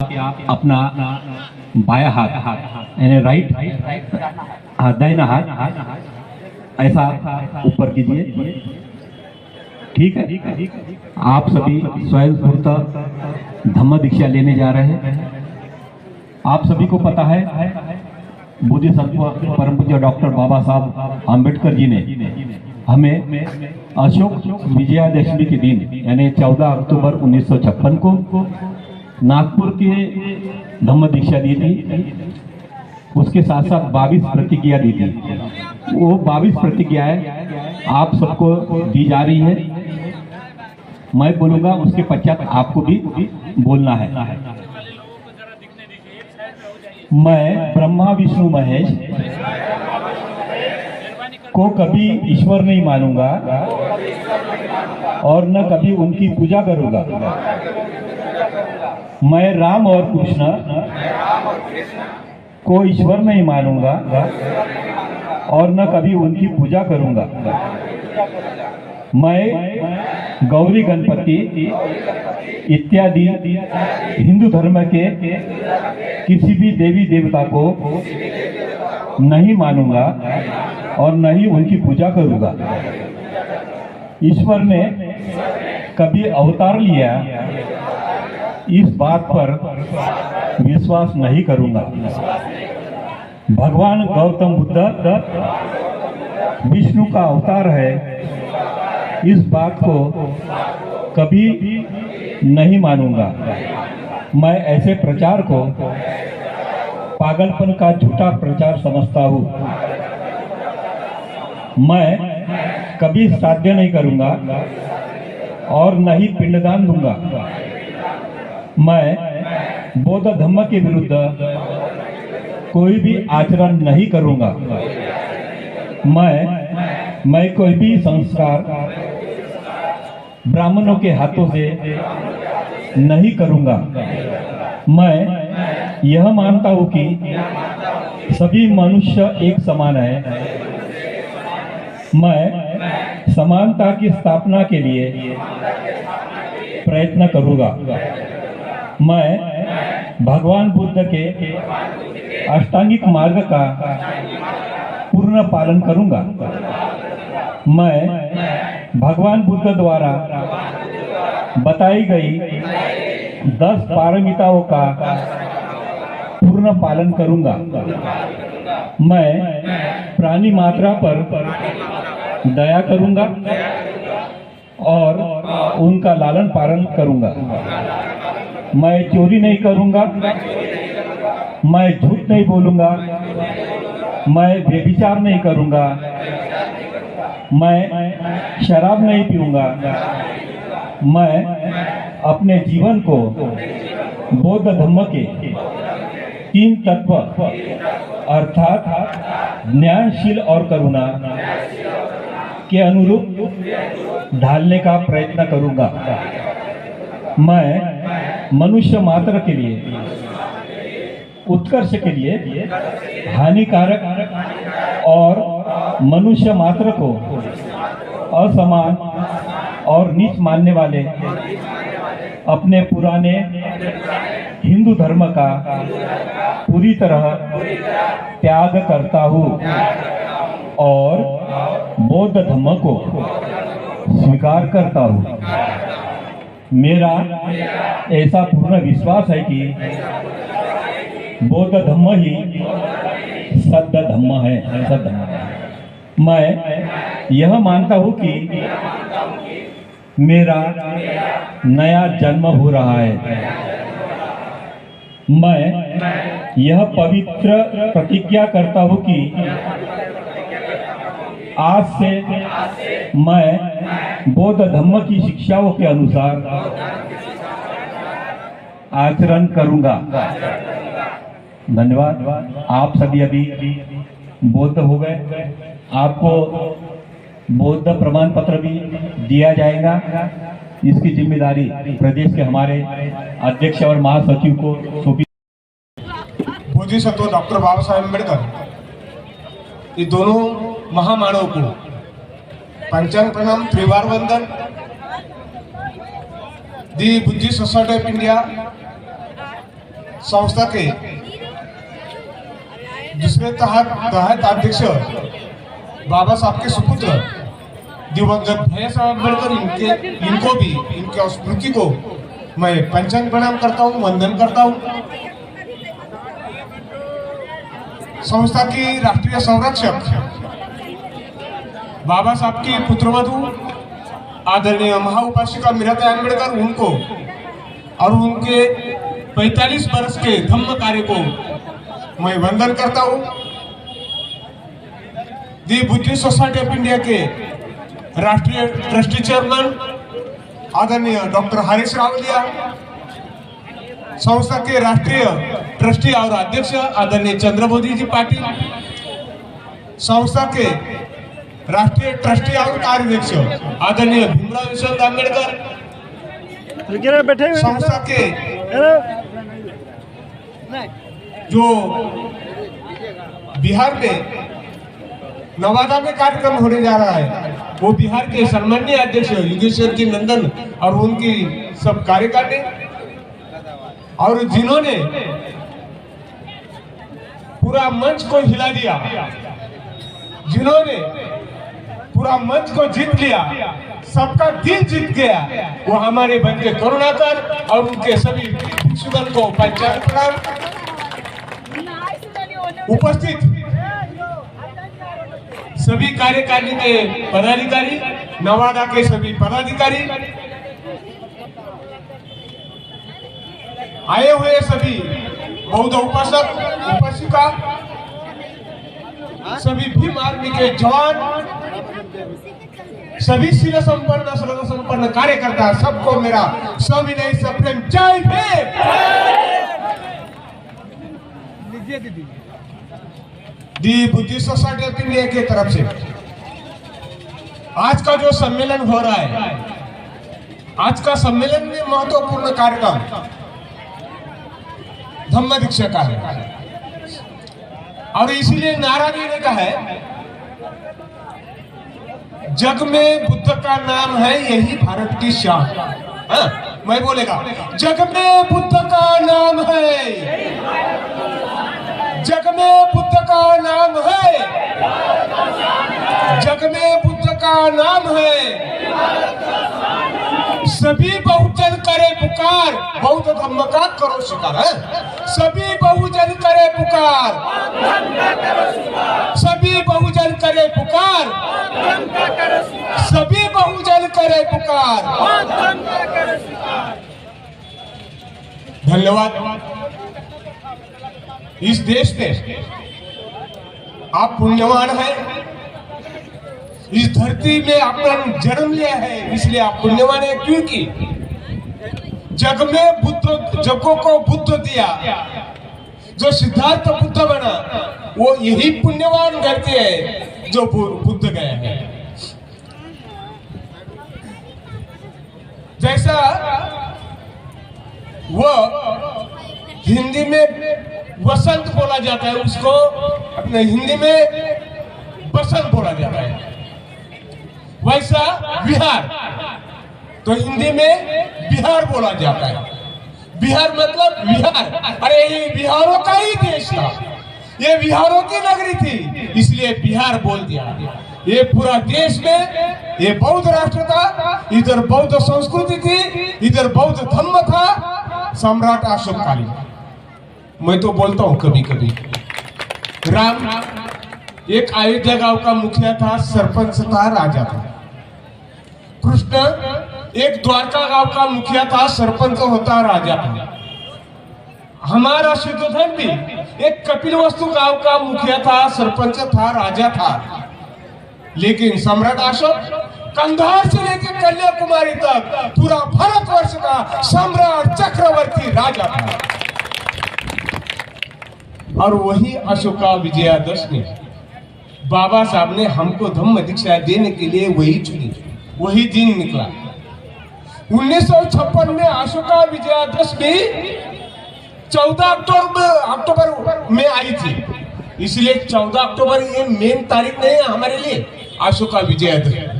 आप अपना बाया हाथ यानी राइट हाथ दाहिना हाथ ऐसा ऊपर कीजिए। ठीक है। आप सभी स्वयं स्फूर्त धम्म दीक्षा लेने जा रहे हैं। आप सभी को पता है बुद्धि सत्व परम पूज्य डॉक्टर बाबा साहब आम्बेडकर जी ने हमें अशोक विजयादशमी के दिन यानी 14 अक्टूबर 1956 को नागपुर के धम्म दीक्षा दी थी। उसके साथ साथ 22 प्रतिज्ञा दी थी। वो 22 प्रतिज्ञाएं आप सबको दी जा रही है। मैं बोलूंगा, उसके पश्चात आपको भी बोलना है। मैं ब्रह्मा विष्णु महेश को कभी ईश्वर नहीं मानूंगा और न कभी उनकी पूजा करूंगा। मैं राम और कृष्ण को ईश्वर नहीं मानूंगा और न कभी उनकी पूजा करूंगा। मैं गौरी गणपति इत्यादि हिंदू धर्म के किसी भी देवी देवता को नहीं मानूंगा और न ही उनकी पूजा करूंगा। ईश्वर ने कभी अवतार लिया इस बात पर विश्वास नहीं करूंगा। भगवान गौतम बुद्ध विष्णु का अवतार है इस बात को कभी नहीं मानूंगा। मैं ऐसे प्रचार को पागलपन का झूठा प्रचार समझता हूँ। मैं कभी श्राद्ध नहीं करूंगा और न ही पिंडदान दूंगा। मैं बौद्ध धम्म के विरुद्ध कोई भी आचरण नहीं करूंगा। मैं कोई भी संस्कार ब्राह्मणों के हाथों से नहीं करूंगा। मैं यह मानता हूं कि सभी मनुष्य एक समान है। मैं समानता की स्थापना के लिए प्रयत्न करूंगा। मैं भगवान बुद्ध के अष्टांगिक मार्ग का पूर्ण पालन करूंगा। मैं भगवान बुद्ध द्वारा बताई गई 10 पारमिताओं का पूर्ण पालन करूंगा। मैं प्राणी मात्रा पर दया करूंगा और उनका लालन पालन करूंगा। मैं चोरी नहीं करूंगा। मैं झूठ नहीं बोलूंगा। मैं व्यभिचार नहीं करूंगा। मैं शराब नहीं पीऊंगा। मैं अपने जीवन को बौद्ध धम्म के 3 तत्व अर्थात ज्ञानशील और करुणा के अनुरूप ढालने का प्रयत्न करूंगा। मैं मनुष्य मात्र के लिए उत्कर्ष के लिए हानिकारक और मनुष्य मात्र को असमान और नीच मानने वाले अपने पुराने हिंदू धर्म का पूरी तरह त्याग करता हूँ और बौद्ध धर्म को स्वीकार करता हूँ। मेरा ऐसा पूर्ण विश्वास है कि बौद्ध धम्म ही सद्ध धम्म है। सद्ध धम्म है। मैं यह मानता हूँ कि मेरा नया जन्म हो रहा है। मैं यह पवित्र प्रतिज्ञा करता हूँ कि आज से मैं बौद्ध धम्म की शिक्षाओं के अनुसार आचरण करूंगा। धन्यवाद। आप सभी अभी बौद्ध हो गए। आपको बौद्ध प्रमाण पत्र भी दिया जाएगा। इसकी जिम्मेदारी प्रदेश के हमारे अध्यक्ष और महासचिव को सौंपी। बोधिसत्व डॉक्टर बाबा साहेब अम्बेडकर ये दोनों महामानव को पंचांग प्रणाम, त्रिवार वंदन। दी बुद्धिस्ट सोसाइटी ऑफ इंडिया संस्था के दूसरे तहत अध्यक्ष बाबा साहब के सुपुत्र दिवंगत भैया साहब अम्बेडकर इनको भी इनके स्मृति को मैं पंचांग प्रणाम करता हूँ, वंदन करता हूँ। संस्था की राष्ट्रीय संरक्षक बाबा साहब की पुत्रवधु आदरणीय महाउपासिका मीराताई अम्बेडकर उनको और उनके 45 वर्ष के धम्म कार्य को मैं वंदन करता हूँ। दी बुद्धिस्ट सोसाइटी ऑफ इंडिया के राष्ट्रीय ट्रस्टी चेयरमैन आदरणीय डॉक्टर हरीश रावलिया, संस्था के राष्ट्रीय ट्रस्टी और अध्यक्ष आदरणीय चंद्रबोधी जी पाटिल, संस्था के राष्ट्रीय ट्रस्टी और कार्याध्यक्ष आदरणीय भीमराव यशवंत अम्बेडकर, संस्था के जो बिहार में नवादा में कार्यक्रम होने जा रहा है वो बिहार के सम्मानीय अध्यक्ष योगेश्वर जी नंदन और उनकी सब कार्यकारिणी, और जिन्होंने पूरा मंच को हिला दिया, जिन्होंने पूरा मंच को जीत लिया, सबका दिल जीत गया, वो हमारे बंधु करुणाकर और उनके सभी भिक्षुगण को पंचांग प्रणाम। उपस्थित सभी कार्यकारिणी के पदाधिकारी, नवादा के सभी पदाधिकारी, आए हुए सभी बौद्ध उपासक उपासिका, सभी भीम आर्मी के जवान, सभी शिव संपन्न सर्व संपन्न कार्यकर्ता, सबको मेरा सविनय सप्रेम जय भीम। दी बुद्धिस्ट सोसाइटी ऑफ इंडिया की तरफ से आज का जो सम्मेलन हो रहा है, आज का सम्मेलन में महत्वपूर्ण कार्यक्रम धम्म दीक्षा का है, और इसीलिए नारा देने का है, जग में बुद्ध का नाम है यही भारत की शान। मैं बोलेगा, जग में बुद्ध का नाम है, जग में बुद्ध का नाम है, जग में बुद्ध का नाम है। सभी बहुजन करे पुकार, बौद्ध धम्म का करो शिकार है। सभी बहुजन करे पुकार, सभी बहुजन करे पुकार, सभी बहुजन करे पुकार। धन्यवाद। इस देश में आप पुण्यवान हैं, इस धरती में आपने जन्म लिया है, इसलिए आप पुण्यवान है, क्योंकि जग में बुद्ध, जगों को बुद्ध दिया, जो सिद्धार्थ बुद्ध बना, वो यही पुण्यवान धरती है जो बुद्ध गया है। जैसा वो हिंदी में वसंत बोला जाता है, उसको अपने हिंदी में बसंत बोला जाता है, वैसा बिहार तो हिंदी में बिहार बोला जाता है। बिहार मतलब बिहार, अरे ये बिहारों का ही देश था, ये बिहारों की नगरी थी, इसलिए बिहार बोल दिया। ये पूरा देश में ये बौद्ध राष्ट्र था, इधर बौद्ध संस्कृति थी, इधर बौद्ध धर्म था। सम्राट अशोक कालीन, मैं तो बोलता हूँ कभी कभी, राम एक अयोध्या गांव का मुखिया था, सरपंच था, राजा था। कृष्ण एक द्वारका गांव का मुखिया था, सरपंच होता, राजा था। हमारा शुद्धोधन भी एक कपिलवस्तु गांव का मुखिया था, सरपंच था, राजा था। लेकिन सम्राट अशोक कंधार से लेकर कन्याकुमारी तक पूरा भारतवर्ष का सम्राट चक्रवर्ती राजा था। और वही अशोका विजयादशमी बाबा साहब ने हमको धम्म दीक्षा देने के लिए वही चुनी, वही दिन निकला। 1956 में अशोका विजयादशमी 14 अक्टूबर में आई थी, इसलिए 14 अक्टूबर ये मेन तारीख नहीं है हमारे लिए। अशोका विजयादशमी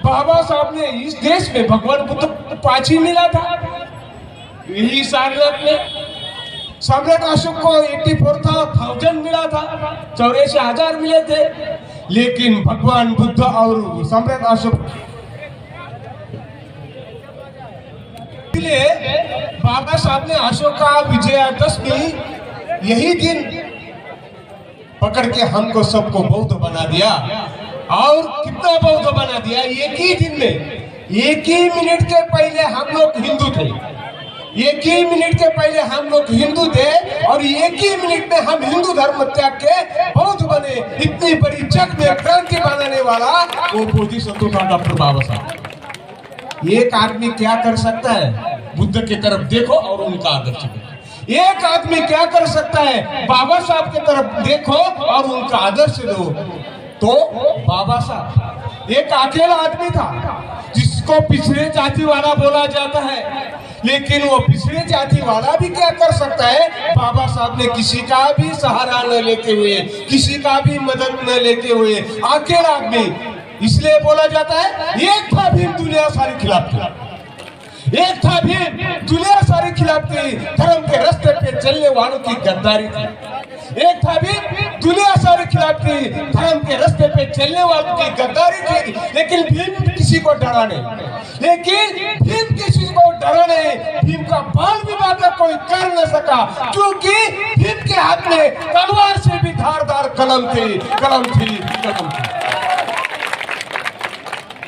बाबा साहब ने इस देश में भगवान बुद्ध को 5 ही मिला था, यही सारनाथ में सम्राट अशोक को 84,000 मिला था, 84,000 मिले थे। लेकिन भगवान बुद्ध और सम्राट अशोक, इसलिए बाबा साहब ने अशोक का विजयादशमी यही दिन पकड़ के हमको सबको बौद्ध बना दिया। और कितना बौद्ध बना दिया, एक ही दिन में। एक ही मिनट के पहले हम लोग हिंदू थे, एक ही मिनट के पहले हम लोग हिंदू थे, और एक ही मिनट में हम हिंदू धर्म त्याग के बौद्ध बने। इतनी बड़ी जग में क्रांति बनाने वाला वो बोधिसत्व था डॉक्टर बाबा साहब। एक आदमी क्या कर सकता है, बुद्ध की तरफ देखो और उनका आदर्श देखो। एक आदमी क्या कर सकता है, बाबा साहब की तरफ देखो और उनका आदर्श लो। तो बाबा साहब एक अकेला आदमी था जिसको पिछड़े जाति वाला बोला जाता है, लेकिन वो पिछड़े जाति वाला भी क्या कर सकता है, बाबा साहब ने किसी का भी सहारा न लेते हुए, किसी का भी मदद न लेते हुए, अकेला आदमी। इसलिए बोला जाता है एक था भीम दुनिया सारी खिलाफ थी, एक था भीम दुनिया सारी खिलाफ थी, धर्म के रास्ते पे चलने वालों की गद्दारी थी। एक था भीम दुनिया सारी खिलाफ थी, धर्म के रास्ते पे चलने वालों की गद्दारी थी। लेकिन भीम किसी को डरा नहीं, लेकिन भीम किसी को डरा नहीं। भीम का बाल विवाह का कोई कर न सका, क्योंकि भीम के हाथ में तलवार से भी धारदार कलम थी, कलम थी, कलम थी।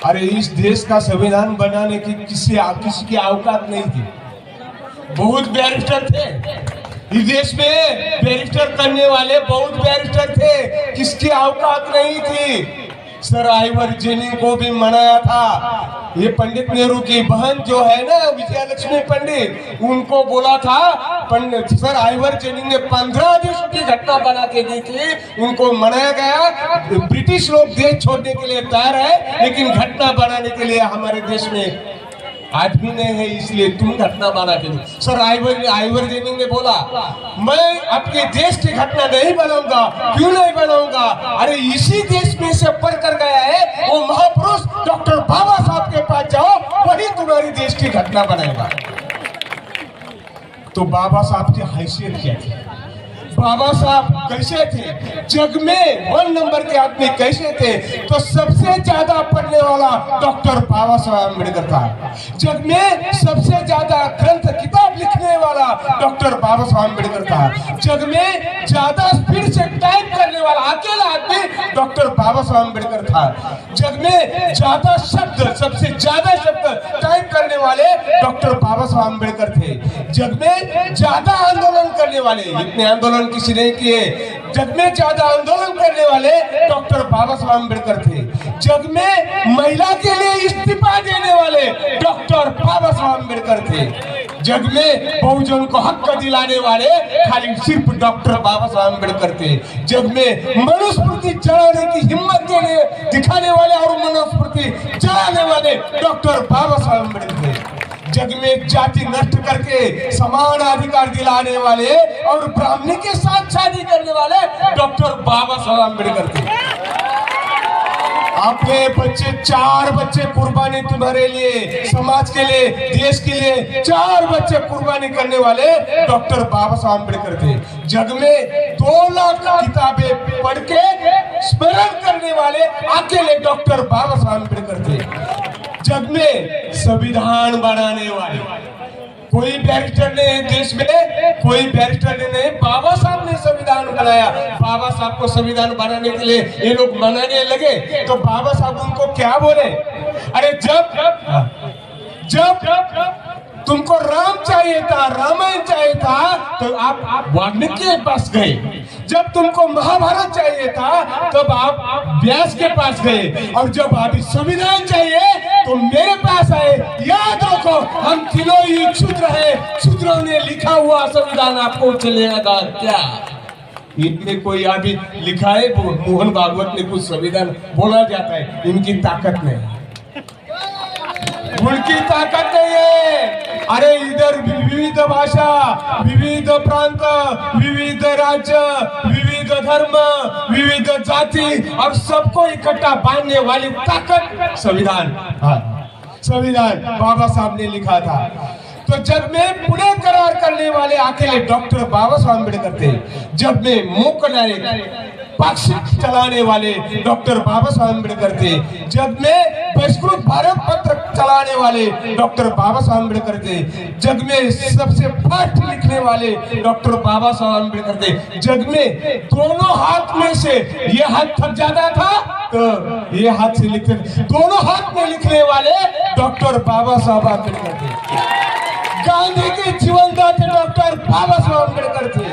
अरे इस देश का संविधान बनाने की किसी की औकात नहीं थी। बहुत बैरिस्टर थे इस देश में, बैरिस्टर करने वाले बहुत बैरिस्टर थे, किसकी औकात नहीं थी। सर आइवर जेनिंग को भी मनाया था। ये पंडित नेहरू की बहन जो है ना विजयलक्ष्मी पंडित, उनको बोला था पंडित सर आइवर जेनिंग ने 15 देशों की घटना बना के दी थी, उनको मनाया गया। ब्रिटिश लोग देश छोड़ने के लिए तैयार है, लेकिन घटना बनाने के लिए हमारे देश में आदमी नहीं है, इसलिए तुम घटना बना के दो। सर आइवर जेनिंग ने बोला मैं अपने देश की घटना नहीं बनाऊंगा। क्यों नहीं बनाऊंगा? अरे इसी देश में से पढ़ कर गया है वो महापुरुष डॉक्टर बाबा साहब के पास जाओ, वही तुम्हारी देश की घटना बनाएगा। तो बाबा साहब की हैसियत क्या थी, बाबा साहब कैसे थे, जग में 1 नंबर के आदमी कैसे थे? तो सबसे ज्यादा पढ़ने वाला डॉक्टर बाबा साहब अम्बेडकर था। जग में सबसे ज्यादा ग्रंथ किताब लिखने वाला डॉक्टर बाबा साहब अम्बेडकर था। जग में ज्यादा स्पीड से टाइप करने वाला अकेला आदमी डॉक्टर बाबा साहब अम्बेडकर था। जग में ज्यादा शब्द, सबसे ज्यादा शब्द टाइप करने वाले डॉक्टर बाबा साहब अम्बेडकर थे। जग में ज्यादा आंदोलन करने वाले, इतने आंदोलन किसी नहीं किए, जग में ज्यादा आंदोलन करने वाले डॉक्टर बाबा साहब अम्बेडकर थे। जग में महिला के लिए इस्तीफा देने वाले डॉक्टर बाबा साहब अम्बेडकर थे। जग में बहुजन को हक दिलाने वाले खाली सिर्फ डॉक्टर बाबा साहब अम्बेडकर थे। जग में मनुस्मृति जलाने की हिम्मत देने दिखाने वाले और मनुस्मृति जलाने वाले डॉक्टर बाबा साहब अम्बेडकर थे। जग में जाति नष्ट करके समान अधिकार दिलाने वाले और ब्राह्मणी के साथ शादी करने वाले डॉक्टर बाबा साहब अम्बेडकर थे। अपने बच्चे 4 बच्चे कुर्बानी तुम्हारे लिए, समाज के लिए, देश के लिए 4 बच्चे कुर्बानी करने वाले डॉक्टर बाबा साहब अम्बेडकर थे। जग में 2 लाख किताबें पढ़ के स्मरण करने वाले अकेले डॉक्टर बाबा साहब अम्बेडकर थे। जग में संविधान बनाने वाले कोई बैरिस्टर ने देश में, कोई बैरिस्टर ने नहीं, बाबा साहब ने संविधान बनाया। बाबा साहब को संविधान बनाने के लिए ये लोग मनाने लगे तो बाबा साहब उनको क्या बोले, अरे जब तुमको राम चाहिए था, रामायण चाहिए था, तो आप वाल्मीकि के पास गए। जब तुमको महाभारत चाहिए था तब आप व्यास के पास गए, और जब अभी संविधान चाहिए तो मेरे पास आए। याद रखो हम तीनों ही शूद्र हैं, शूद्रों ने लिखा हुआ संविधान आपको चलेगा क्या? इतने कोई अभी लिखा है, मोहन भागवत ने कुछ संविधान बोला जाता है, इनकी ताकत नहीं, उनकी ताकत नहीं है। अरे इधर विविध भाषा, विविध प्रांत, विविध राज्य, विविध धर्म, विविध जाति और सबको इकट्ठा बांधने वाली ताकत संविधान, संविधान बाबा साहब ने लिखा था। तो जग में पुणे करार करने वाले अकेले डॉक्टर बाबा साहब अम्बेडकर थे। जग में मूकनायक पक्ष चलाने वाले डॉक्टर बाबा साहब अम्बेडकर थे। जग में बहिष्कृत भारत पत्र चलाने वाले डॉक्टर बाबा साहब अम्बेडकर थे। जग में सबसे फास्ट लिखने वाले डॉक्टर बाबा साहब अम्बेडकर थे। जग में दोनों हाथ में से ये हाथ थक जाता था तो ये हाथ से लिखते थे, दोनों हाथ में लिखने वाले डॉक्टर बाबा साहब अम्बेडकर थे। गांधी के जीवनदाता डॉक्टर बाबा साहब अम्बेडकर थे।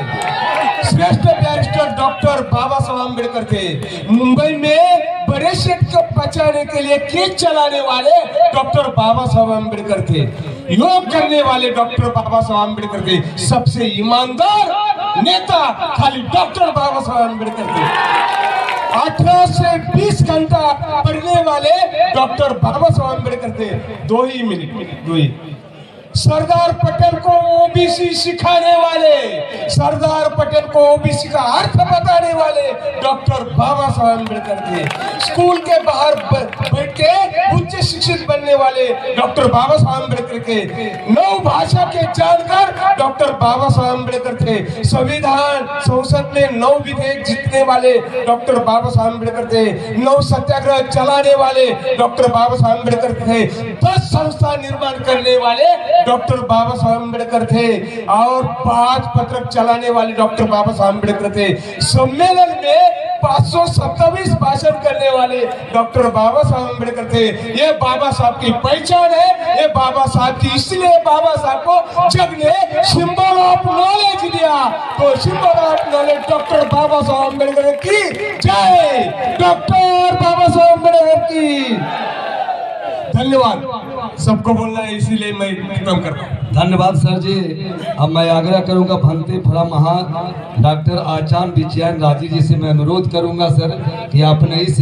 श्रेष्ठ बैरिस्टर डॉक्टर बाबा साहब अम्बेडकर थे। मुंबई में बड़े सेठ को बचाने के लिए केस चलाने वाले डॉक्टर बाबा साहब अम्बेडकर थे। योग करने वाले डॉक्टर बाबा साहब अम्बेडकर थे। सबसे ईमानदार नेता खाली डॉक्टर बाबा साहब अम्बेडकर थे। 18 से 20 घंटा पढ़ने वाले डॉक्टर बाबा साहब अम्बेडकर थे। 2 ही मिनट। सरदार पटेल को ओबीसी सिखाने वाले, सरदार पटेल को ओबीसी का अर्थ बताने वाले डॉक्टर बाबा साहब अम्बेडकर थे। स्कूल के बाहर बैठ के उच्च शिक्षित बनने वाले डॉक्टर बाबा साहब अम्बेडकर के। 9 भाषा के जानकार डॉक्टर बाबा साहब अम्बेडकर थे। संविधान संसद में 9 विधेयक जीतने वाले डॉक्टर बाबा साहब अम्बेडकर थे। 9 सत्याग्रह चलाने वाले डॉक्टर बाबा साहब अम्बेडकर थे। 10 संस्था निर्माण करने वाले डॉक्टर बाबा साहब अम्बेडकर थे और 5 पत्रक चलाने वाले डॉक्टर बाबा साहब अम्बेडकर थे। सम्मेलन में 527 भाषण करने वाले डॉक्टर बाबा साहब अम्बेडकर थे। ये बाबा साहब की पहचान है। ये बाबा साहब की, इसलिए बाबा साहब को जग ने सिंबल ऑफ नॉलेज दिया। तो सिंबल ऑफ नॉलेज डॉक्टर बाबा साहब अम्बेडकर की जय। डॉक्टर बाबा साहब अम्बेडकर की धन्यवाद। सबको बोलना है, इसीलिए मैं खत्म करता हूँ। धन्यवाद सर जी। अब मैं आग्रह करूंगा भंते फला महा डॉक्टर आचार्य विजयन राजी जी से मैं अनुरोध करूंगा सर कि अपने इस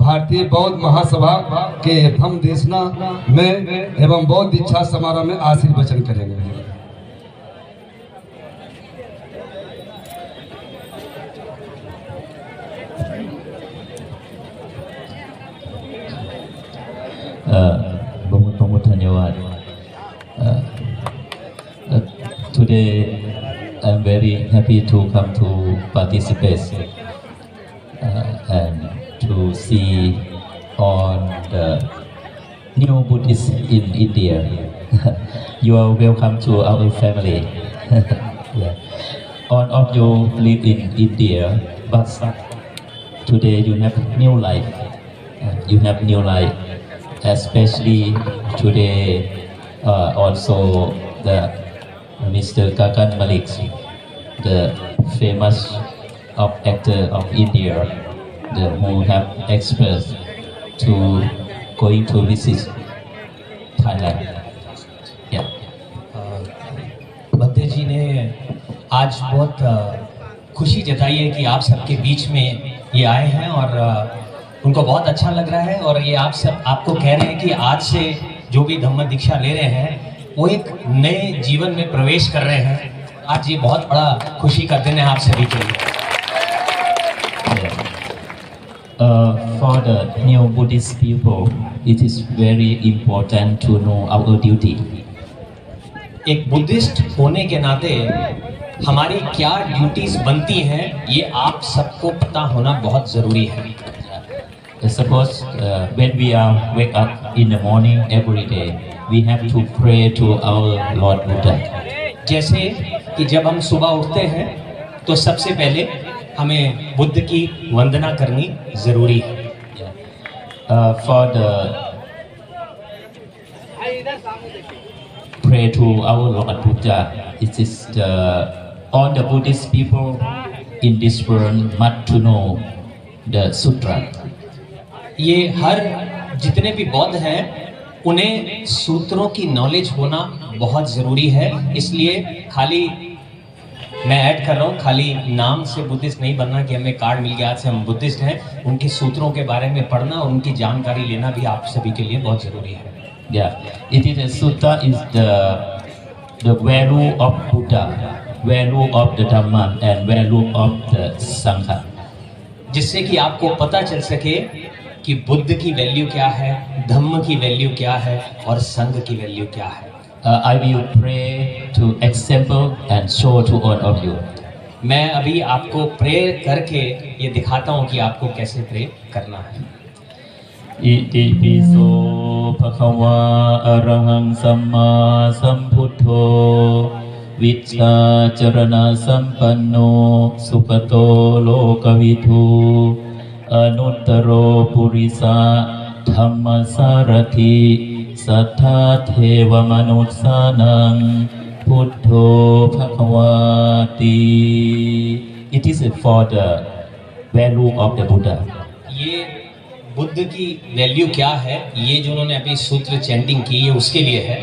भारतीय बौद्ध महासभा के धम्म देशना में एवं बौद्ध दीक्षा समारोह में आशीर्वचन करेंगे। बहुत धन्यवाद। Today I'm very happy to come to participate and to see on the new Buddhists in India. You are welcome to our family. Yeah. All of you live in India, but today you have new life. You have new life. Especially today, also the Mr. Gagan Malik, the famous actor of India, who have expressed to going to visit Thailand. Yeah. Birthday जी ने आज बहुत खुशी जताई है कि आप सबके बीच में ये आए हैं और उनको बहुत अच्छा लग रहा है। और ये आप सब आपको कह रहे हैं कि आज से जो भी धम्म दीक्षा ले रहे हैं वो एक नए जीवन में प्रवेश कर रहे हैं। आज ये बहुत बड़ा खुशी का दिन है आप सभी के लिए। For the new Buddhist people, it is very important to know our duty. एक बुद्धिस्ट होने के नाते हमारी क्या ड्यूटीज बनती हैं ये आप सबको पता होना बहुत ज़रूरी है। Suppose when we are wake up in the morning every day, we have to pray to our Lord Buddha. जैसे कि जब हम सुबह उठते हैं तो सबसे पहले हमें बुद्ध की वंदना करनी जरूरी है। For the pray to our Lord Buddha, it is all the Buddhist people in this world must to know the sutra. ये हर जितने भी बौद्ध हैं उन्हें सूत्रों की नॉलेज होना बहुत ज़रूरी है। इसलिए खाली मैं ऐड कर रहा हूँ, खाली नाम से बुद्धिस्ट नहीं बनना कि हमें कार्ड मिल गया आज से हम बुद्धिस्ट हैं। उनके सूत्रों के बारे में पढ़ना और उनकी जानकारी लेना भी आप सभी के लिए बहुत ज़रूरी है। Yeah, it is a sutta is the value of Buddha, value of the Dhamma and value of the Sangha. जिससे कि आपको पता चल सके कि बुद्ध की वैल्यू क्या है, धम्म की वैल्यू क्या है और संघ की वैल्यू क्या है। I will pray to example and show to all of you. मैं अभी आपको प्रे करके ये दिखाता हूँ कि आपको कैसे प्रे करना है. Iti piso bhagava arahang samma sambuddho vicca charana sampanno sukato lokavidu anuttaro purisa dhammasarathi sattha theva manussanang buddho bhagavati. It is for the value of the Buddha. ये बुद्ध की वैल्यू क्या है, ये जो उन्होंने अभी सूत्र चैंटिंग की है उसके लिए है.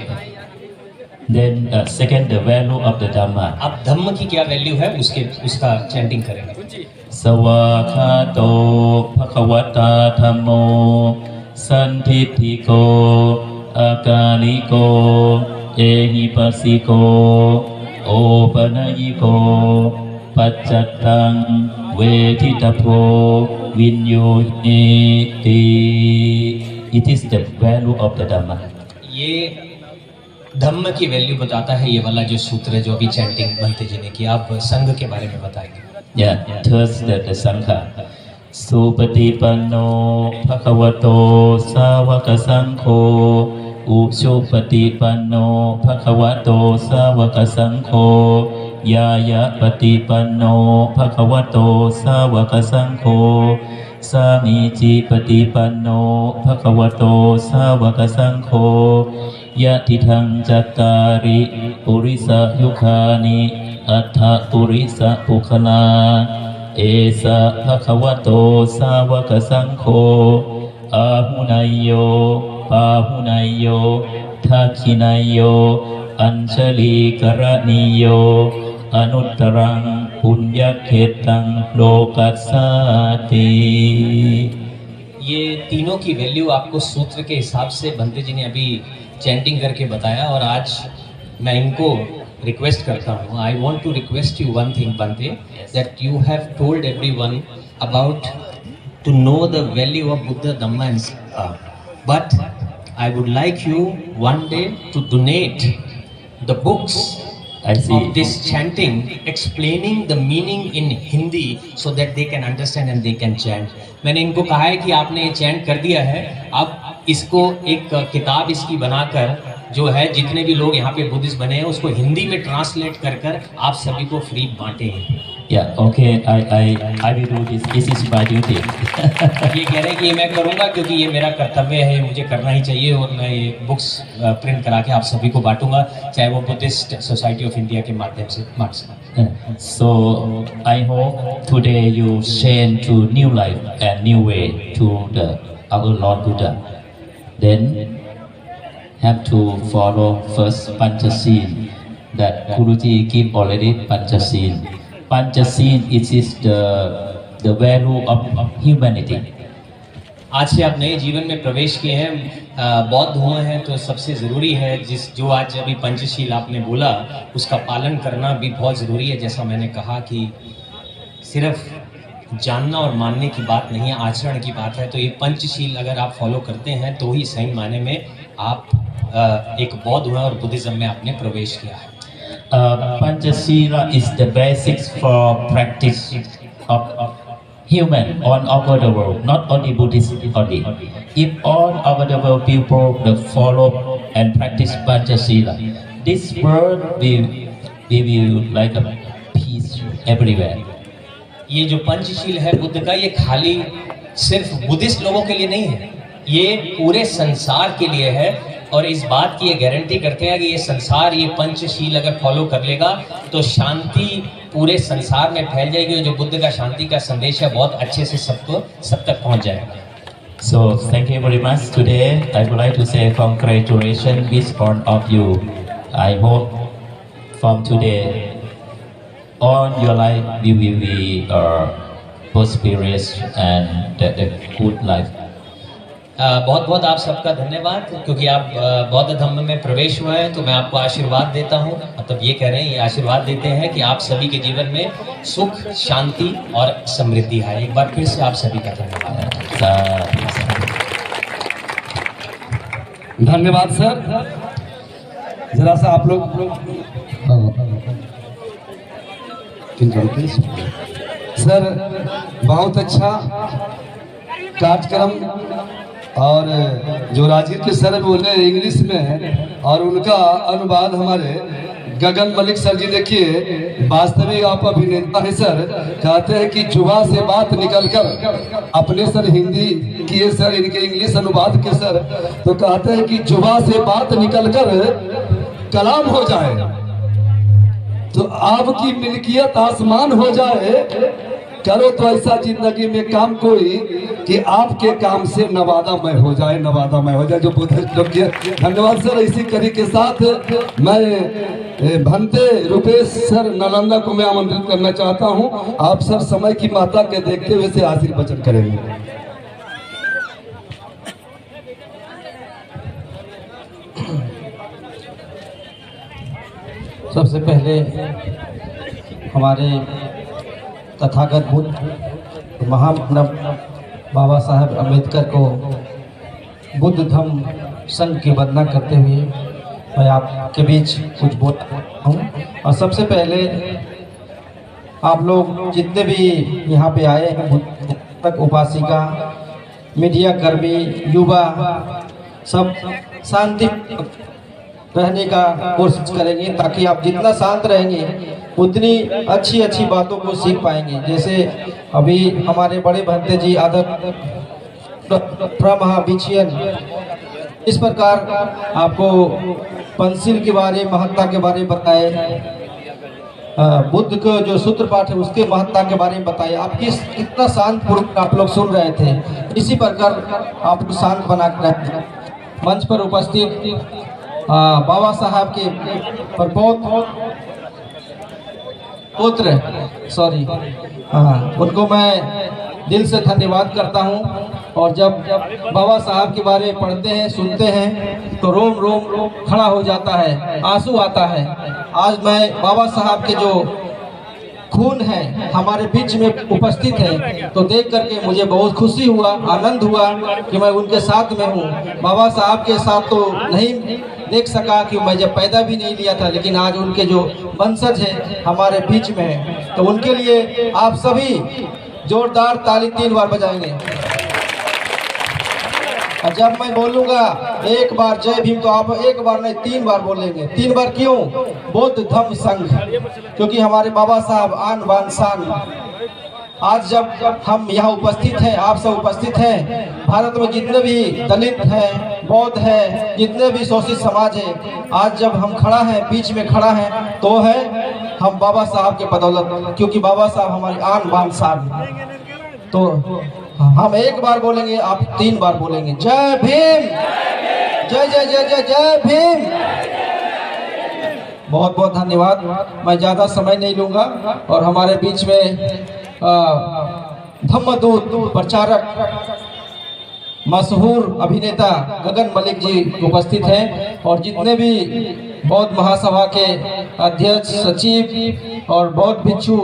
Then second, the value of the Dhamma. अब धम्म की क्या वैल्यू है उसका चैंटिंग करेंगे. Savakato bhagavata dhammo santitthiko akaliko ehipasiko opanayiko paccatang vetitapo vinyohiti. It is the value of the Dhamma. ये धम्म की वैल्यू बताता है ये वाला जो सूत्र है जो अभी चैंटिंग बनते जी ने किया. आप संघ के बारे में बताएंगे. Yeah, third the Sangha. Supatipanno bhagavato savaka sangho Upsupatipanno bhagavato savaka sangho Yaya patipanno bhagavato savaka sangho Samici patipanno bhagavato savaka sangho Yatithang cattari purisa yukhani Attha purisa pukhala Esa bhagavato savaka sangho Ahunayo Pahunayo Thakinayo Anjali karaniyo Anuttarang punyakhetang lokatsati. ये तीनों की value आपको सूत्र के हिसाब से बंते जी ने अभी चैंटिंग करके बताया. और आज मैं इनको रिक्वेस्ट करता हूँ. I want to request you one thing बंते, that you have told everyone about to know the value of Buddha Dhamma and Sangha, but I would like you one day to donate the books I see. of this chanting, explaining the meaning in Hindi so that they can understand and they can chant. मैंने इनको कहा है कि आपने ये chant कर दिया है, अब इसको एक किताब इसकी बनाकर जो है जितने भी लोग यहाँ पे बुद्धिस्ट बने हैं उसको हिंदी में ट्रांसलेट कर आप सभी को free बांटें. Yeah, okay, I will do this. This is my duty. ये कह रहे हैं कि ये मैं करूँगा क्योंकि ये मेरा कर्तव्य है, मुझे करना ही चाहिए. और मैं ये बुक्स प्रिंट करा के आप सभी को बांटूंगा, चाहे वो बुद्धिस्ट सोसाइटी ऑफ इंडिया के माध्यम से बांट सकें. So I hope today you change to new life and new way to our Lord Buddha. Then have to follow first Panchasin that Guruji give already. Panchasin it is the value of humanity. आज से आप नए जीवन में प्रवेश किए हैं, बौद्ध हुए हैं, तो सबसे ज़रूरी है जो आज अभी पंचशील आपने बोला उसका पालन करना भी बहुत ज़रूरी है. जैसा मैंने कहा कि सिर्फ जानना और मानने की बात नहीं है, आचरण की बात है. तो ये पंचशील अगर आप फॉलो करते हैं तो ही सही मायने में आप एक बौद्ध हुए और बुद्धिज़्म में आपने प्रवेश किया है. Panchasila is the basics for practice of human all over the world, not only Buddhist only. If all over the world people follow and practice Panchasila, this world will like a peace everywhere. ये जो पंचशील है बुद्ध का, ये खाली सिर्फ Buddhist लोगों के लिए नहीं है, ये पूरे संसार के लिए है. और इस बात की ये गारंटी करते हैं कि ये संसार ये पंचशील अगर फॉलो कर लेगा तो शांति पूरे संसार में फैल जाएगी. और जो बुद्ध का शांति का संदेश है बहुत अच्छे से सब तक पहुंच जाएगा. So thank you very much. Today I would like to say congratulations each one of you. I hope from today all your life you will be prosperous and a good life. बहुत बहुत आप सबका धन्यवाद क्योंकि आप बौद्ध धम्म में प्रवेश हुए हैं. तो मैं आपको आशीर्वाद देता हूँ, मतलब ये कह रहे हैं, ये आशीर्वाद देते हैं कि आप सभी के जीवन में सुख, शांति और समृद्धि है. एक बार फिर से आप सभी का धन्यवाद. धन्यवाद सर. जरा सा आप लोग सर बहुत अच्छा कार्यक्रम। और जो राजीव के सर बोले इंग्लिश में और उनका अनुवाद हमारे गगन मलिक सर जी, देखिए वास्तविक आप अभिनेता है सर। कहते हैं कि जुबान से बात निकलकर, अपने सर हिंदी किए सर, इनके इंग्लिश अनुवाद के सर, तो कहते हैं कि जुबान से बात निकलकर कलाम हो जाए, तो आपकी मिल्कियत आसमान हो जाए। करो तो ऐसा जिंदगी में काम कोई कि आपके काम से नवादामय हो जाए, नवादामय हो जाए। जो धन्यवाद सर। इसी कड़ी के साथ मैं भंते रुपेश सर नालंदा को मैं आमंत्रित करना चाहता हूं। आप सर समय की मात्रा के देखते हुए से आशीर्वचन करेंगे। सबसे पहले हमारे तथागत बुद्ध महामानव बाबा साहब अम्बेडकर को बुद्ध धम्म संघ की वंदना करते हुए मैं आपके बीच कुछ बोलता हूँ। और सबसे पहले आप लोग जितने भी यहाँ पे आए हैं, बुद्ध तक उपासिका, मीडिया कर्मी, युवा, सब शांति रहने का कोशिश करेंगे, ताकि आप जितना शांत रहेंगे उतनी अच्छी अच्छी बातों को सीख पाएंगे। जैसे अभी हमारे बड़े भंते जी आदर महाविचियन इस प्रकार आपको पंसिल के बारे, महत्ता के बारे में बताए, बुद्ध को जो सूत्र पाठ है उसके महत्ता के बारे में बताए। आप कितना शांत पूर्वक आप लोग सुन रहे थे। इसी प्रकार आप शांत बना कर रहे थे। मंच पर उपस्थित बाबा साहब के पर बहुत पुत्र उनको मैं दिल से धन्यवाद करता हूं। और जब बाबा साहब के बारे में पढ़ते हैं, सुनते हैं, तो रोम रोम खड़ा हो जाता है, आंसू आता है। आज मैं बाबा साहब के जो खून है हमारे बीच में उपस्थित है, तो देख करके मुझे बहुत खुशी हुआ, आनंद हुआ कि मैं उनके साथ में हूँ। बाबा साहब के साथ तो नहीं देख सका कि मैं जब पैदा भी नहीं लिया था, लेकिन आज उनके जो वंशज है हमारे बीच में है, तो उनके लिए आप सभी जोरदार ताली 3 बार बजाएंगे। और जब मैं बोलूंगा एक बार जय भीम, तो आप एक बार नहीं 3 बार बोलेंगे। 3 बार क्यों? बुद्ध धम्म संघ, क्योंकि हमारे बाबा साहब आन बान शान। आज जब हम यहाँ उपस्थित हैं, आप सब उपस्थित हैं, भारत में जितने भी दलित हैं, बौद्ध हैं, जितने भी शोषित समाज है, आज जब हम खड़ा हैं, बीच में खड़ा हैं, तो है हम बाबा साहब के बदौलत, क्योंकि बाबा साहब हमारी आन बान शान। तो हम एक बार बोलेंगे, आप 3 बार बोलेंगे। जय भीम, जय जय जय जय जय भीम। बहुत बहुत धन्यवाद। मैं ज़्यादा समय नहीं लूँगा। और हमारे बीच में धम्मदूत प्रचारक मशहूर अभिनेता गगन मलिक जी उपस्थित हैं, और जितने भी बौद्ध महासभा के अध्यक्ष, सचिव और बौद्ध भिक्षु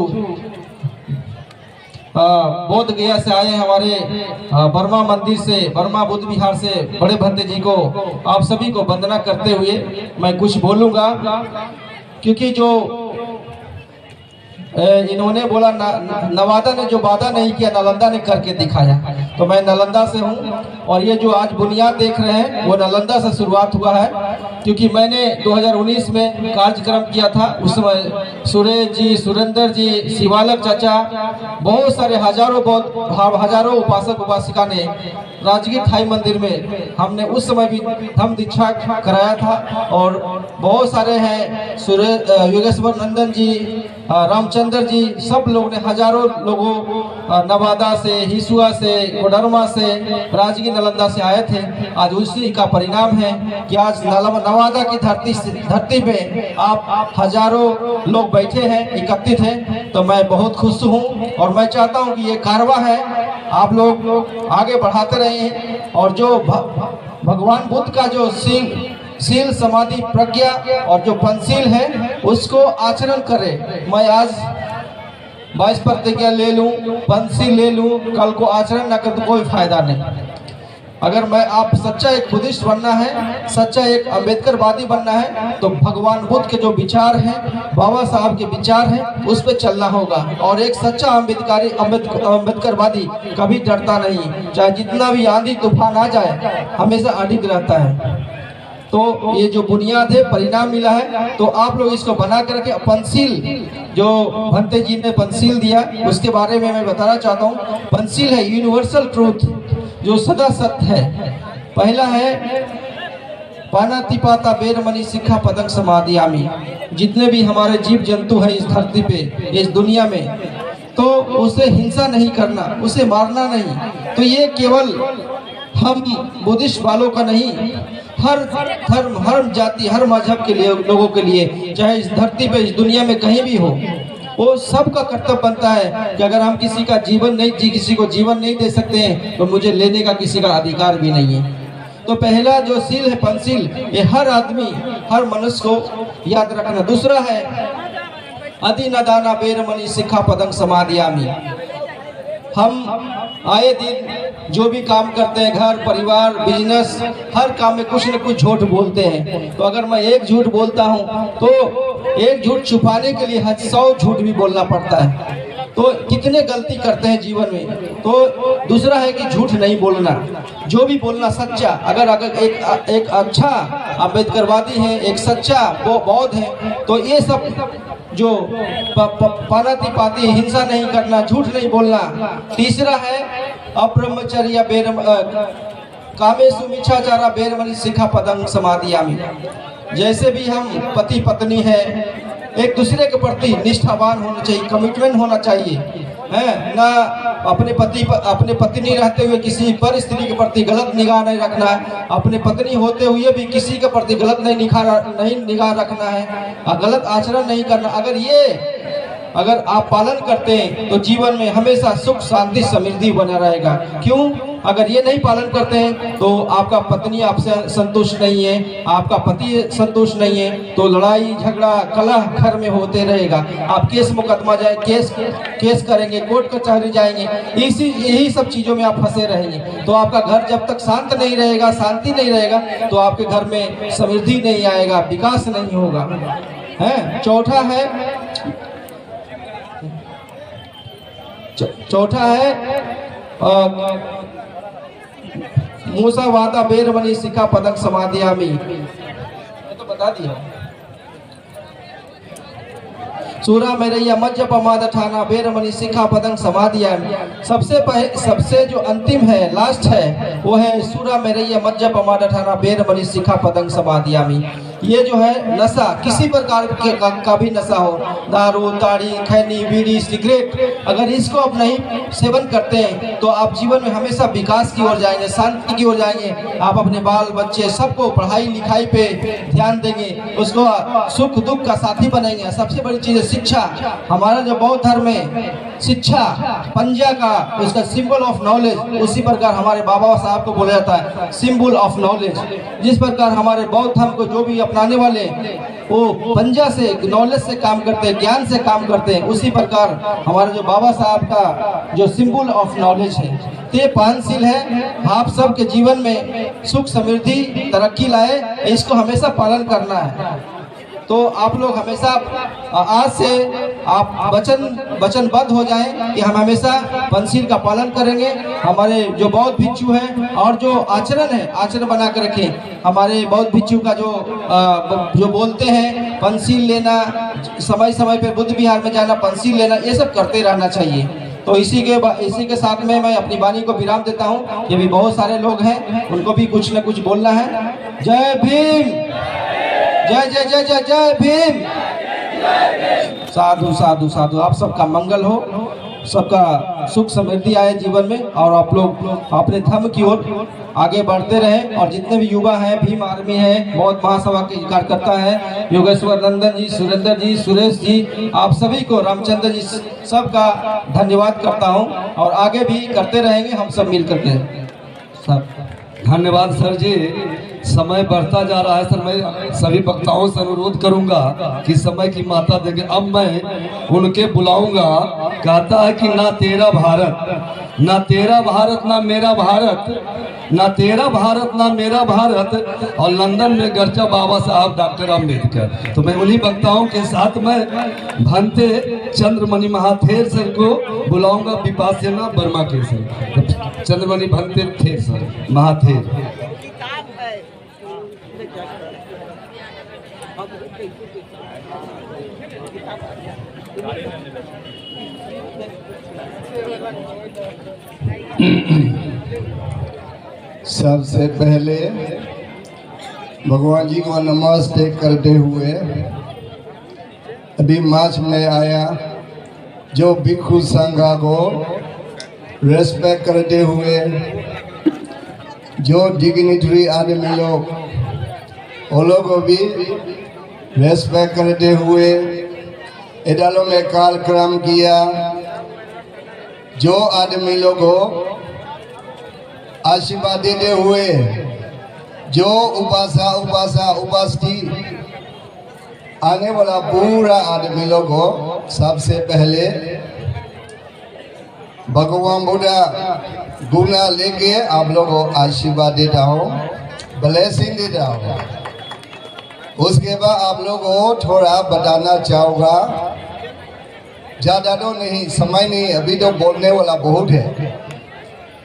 बोध गया से आए हैं, हमारे बर्मा मंदिर से, बर्मा बुद्ध विहार से बड़े भंते जी को, आप सभी को वंदना करते हुए मैं कुछ बोलूँगा। क्योंकि जो इन्होंने बोला नवादा ने जो वादा नहीं किया, नालंदा ने करके दिखाया। तो मैं नालंदा से हूँ, और ये जो आज बुनियाद देख रहे हैं वो नालंदा से शुरुआत हुआ है। क्योंकि मैंने 2019 में कार्यक्रम किया था, उस समय सुरेश जी, सुरेंद्र जी, शिवालक चाचा, बहुत सारे हजारों उपासक उपासिका ने राजगीर थाई मंदिर में हमने उस समय भी धम्म दीक्षा कराया था। और बहुत सारे हैं, योगेश्वर नंदन जी, रामचंद्र जी, सब लोग ने, हजारों लोगों नवादा से, हिसुआ से, कोडरमा से, राजगीर नालंदा से आए थे। आज उसी का परिणाम है कि आज नवादा की धरती पे आप हजारों लोग बैठे हैं, एकत्रित हैं। तो मैं बहुत खुश हूँ, और मैं चाहता हूँ कि ये कारवा है आप लोग आगे बढ़ाते रहें, और जो भगवान बुद्ध का जो शील समाधि प्रज्ञा और जो पंचशील है उसको आचरण करें। मैं आज 22 प्रतिज्ञा ले लूं, पंचशील ले लूं, कल को आचरण न कर तो कोई फायदा नहीं। अगर मैं आप सच्चा एक बुद्धिस्ट बनना है, सच्चा एक अम्बेडकरवादी बनना है, तो भगवान बुद्ध के जो विचार हैं, बाबा साहब के विचार हैं, उस पर चलना होगा। और एक सच्चा अम्बेडकरवादी कभी डरता नहीं, चाहे जितना भी आंधी तूफान आ जाए, हमेशा अडिग रहता है। तो ये जो बुनियाद है, परिणाम मिला है, तो आप लोग इसको बना करके पंचशील, जो भंते जी ने पंचशील दिया, उसके बारे में मैं बताना चाहता हूँ। पंचशील है यूनिवर्सल ट्रूथ, जो सदा सत्य है। पहला है पानातिपाता बेरमणि सिक्खा पदं समादियामि। जितने भी हमारे जीव जंतु हैं इस धरती पे, इस दुनिया में, तो उसे हिंसा नहीं करना, उसे मारना नहीं। तो ये केवल हम बुद्धिस्ट वालों का नहीं, हर धर्म, हर जाति, हर मजहब के लिए, लोगों के लिए, चाहे इस धरती पे, इस दुनिया में कहीं भी हो, वो सबका कर्तव्य बनता है कि अगर हम किसी का जीवन नहीं किसी को जीवन नहीं दे सकते हैं, तो मुझे लेने का किसी का अधिकार भी नहीं है। तो पहला जो सील है पंचशील, ये हर आदमी, हर मनुष्य को याद रखना। दूसरा है अदि न दाना बेरमणि सिक्खा पदं समादियामि। हम आए दिन जो भी काम करते हैं, घर परिवार बिजनेस, हर काम में कुछ न कुछ झूठ बोलते हैं। तो अगर मैं एक झूठ बोलता हूँ, तो एक झूठ छुपाने के लिए 100 झूठ भी बोलना पड़ता है। तो कितने गलती करते हैं जीवन में। तो दूसरा है कि झूठ नहीं बोलना, जो भी बोलना सच्चा। अगर एक अच्छा अम्बेडकरवादी है, एक सच्चा बौद्ध है, तो ये सब जो पानातिपाती, हिंसा नहीं करना, झूठ नहीं बोलना। तीसरा है अब्रह्मचर्य कामेषु मिच्छाचारा बेरमणि सिक्खा पदं समादियामि। जैसे भी हम पति पत्नी है, एक दूसरे के प्रति निष्ठावान होना चाहिए, कमिटमेंट होना चाहिए, है ना। अपने पत्नी रहते हुए किसी पर स्त्री के प्रति गलत निगाह नहीं रखना है, अपने पत्नी होते हुए भी किसी के प्रति गलत नहीं निगाह रखना है, गलत आचरण नहीं करना। अगर आप पालन करते हैं तो जीवन में हमेशा सुख शांति समृद्धि बना रहेगा। क्यों? अगर ये नहीं पालन करते हैं तो आपका पत्नी आपसे संतुष्ट नहीं है, आपका पति संतुष्ट नहीं है, तो लड़ाई झगड़ा कलह घर में होते रहेगा। आप केस मुकदमा केस करेंगे, कोर्ट कचहरी जाएंगे, यही सब चीज़ों में आप फंसे रहेंगे। तो आपका घर जब तक शांत नहीं रहेगा, शांति नहीं रहेगा, तो आपके घर में समृद्धि नहीं आएगा, विकास नहीं होगा। चौथा है मूसावादा बेरमणि सिक्खा पदं समादियामि। तो बता दिया। सूरा मेरैया मज्ज पमाद ठाना बेरमणि सिक्खा पदं समादियामि। सबसे जो अंतिम है, लास्ट है, वो है सूरा मेरैया मज्ज पमाद ठाना बेरमणि सिक्खा पदं समादियामि। ये जो है नशा, किसी प्रकार का भी नशा हो, दारू ताड़ी खैनी बीड़ी सिगरेट, अगर इसको आप नहीं सेवन करते हैं तो आप जीवन में हमेशा विकास की ओर जाएंगे, शांति की ओर जाएंगे। आप अपने बाल बच्चे सबको पढ़ाई लिखाई पे ध्यान देंगे, उसको सुख दुख का साथी बनेंगे। सबसे बड़ी चीज़ है शिक्षा। हमारा जो बौद्ध धर्म है, शिक्षा पंजा का, उसका सिंबल ऑफ नॉलेज, उसी प्रकार हमारे बाबा साहब को बोला जाता है सिंबल ऑफ नॉलेज। जिस प्रकार हमारे बौद्ध धर्म को जो भी अपनाने वाले वो पंजा से, नॉलेज से काम करते हैं, ज्ञान से काम करते हैं, उसी प्रकार हमारे जो बाबा साहब का जो सिंबल ऑफ नॉलेज है, ये पांचशील है। आप सबके जीवन में सुख समृद्धि तरक्की लाए, इसको हमेशा पालन करना है। तो आप लोग हमेशा आज से आप वचनबद्ध हो जाएं कि हम हमेशा पंचशील का पालन करेंगे। हमारे जो बौद्ध भिक्षु हैं और जो आचरण है, आचरण बना कर रखें। हमारे बौद्ध भिक्षु का जो बोलते हैं पंचशील लेना, समय समय पे बुद्ध विहार में जाना, पंचशील लेना, ये सब करते रहना चाहिए। तो इसी के साथ में मैं अपनी वाणी को विराम देता हूँ। ये भी बहुत सारे लोग हैं, उनको भी कुछ न कुछ बोलना है। जय भीम, जय जय जय जय जय भीम। साधु साधु साधु। आप सबका मंगल हो, सबका सुख समृद्धि आए जीवन में, और आप लोग अपने धर्म की ओर आगे बढ़ते रहें। और जितने भी युवा हैं, भीम आर्मी है, बौद्ध महासभा के कार्यकर्ता है, योगेश्वर नंदन जी, सुरेंद्र जी, सुरेश जी, आप सभी को, रामचंद्र जी, सबका धन्यवाद करता हूं। और आगे भी करते रहेंगे हम सब मिल करके। धन्यवाद सर जी। समय बढ़ता जा रहा है सर, मैं सभी वक्ताओं से अनुरोध करूंगा कि समय की मात्रा देंगे। अब मैं उनके बुलाऊंगा। कहता है कि ना तेरा भारत, ना तेरा भारत, ना मेरा भारत, ना तेरा भारत ना मेरा भारत, और लंदन में गर्चा बाबा साहब डॉक्टर अम्बेडकर। तो मैं उन्हीं वक्ताओं के साथ में भंते चंद्रमणि महाथेर सर को बुलाऊंगा, विपासेना वर्मा के सर, चंद्रमणि भंते थे सर महाथेर। सबसे पहले भगवान जी को नमस्ते करते हुए अभी मार्च में आया जो भिक्षु संघ को रेस्पेक्ट करते हुए, जो डिग्निटरी आदमी लोग वो लोग को भी रेस्पेक्ट करते हुए इधरों में कार्यक्रम किया। जो आदमी लोग को आशीर्वाद देते हुए, जो उपासती आने वाला पूरा आदमी लोग को सबसे पहले भगवान बुद्धा गुना लेके आप लोग को आशीर्वाद देता हूँ, ब्लेसिंग देता हूँ। उसके बाद आप लोग को थोड़ा बताना चाहूँगा, ज़्यादा तो नहीं, समय नहीं, अभी तो बोलने वाला बहुत है,